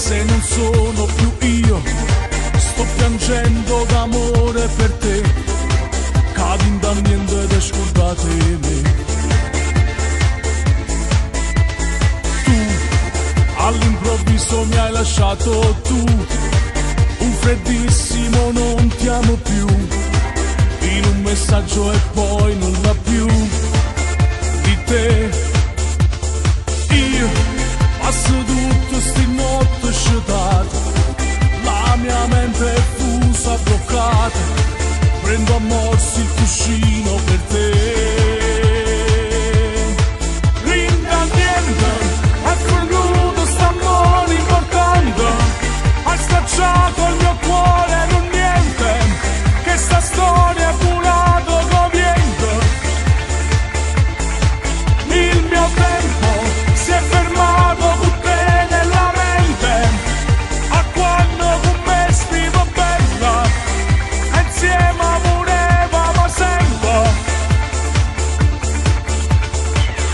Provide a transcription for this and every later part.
se non sono più io, sto piangendo d'amore per te, cadi in da niente ed scordate me. Tu all'improvviso mi hai lasciato, tu un freddissimo non ti amo più, in un messaggio e poi nulla più di te. Io passo tutto sti notte scetate, la mia mente è fusa, bloccata, prendo a morsi il cuscino per te. Rintanniente, è cornuto st'amore importante, hai scacciato il mio cuore, non niente, che sta storia è volato coviente. Il mio tempo si è fermato con te nella mente, a quando con me scrivo bella, insieme volevamo sempre.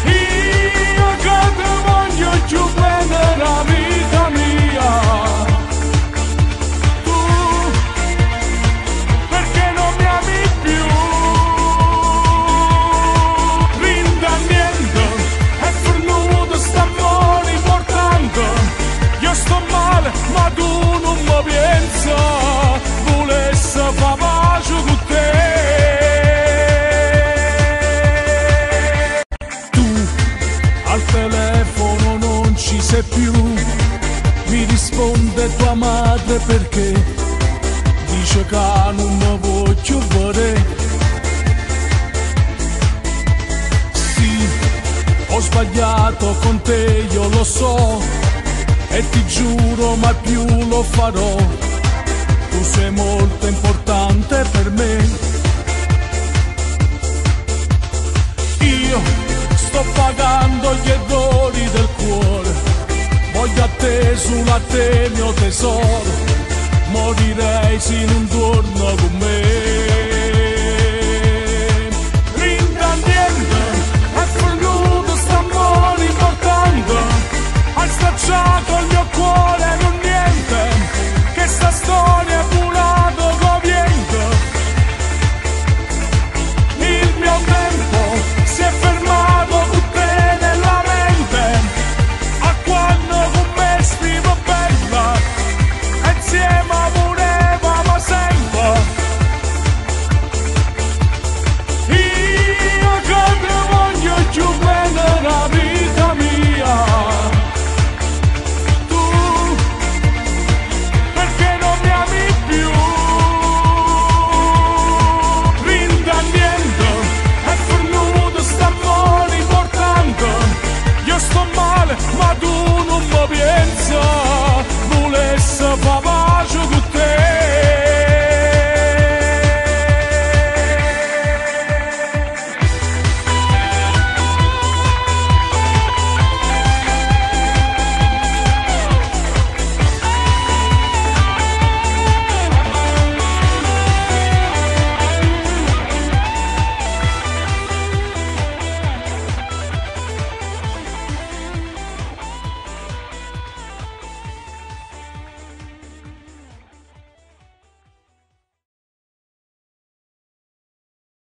Io che ti voglio più bene la vita mia, tu perché non mi ami più. Rinda niente, è fornuto st'amore importante, io sto male ma tu non mi pensa, volesse fa pace con te. Tu al telefono non ci sei più, mi risponde tua madre perché dice che non mi voglio vedere. Sì, ho sbagliato con te, io lo so, e ti giuro mai più lo farò. Tu sei molto importante per me. Io sto pagando gli errori del cuore, voglio a te, solo a te mio tesoro, morirei se non torno con me.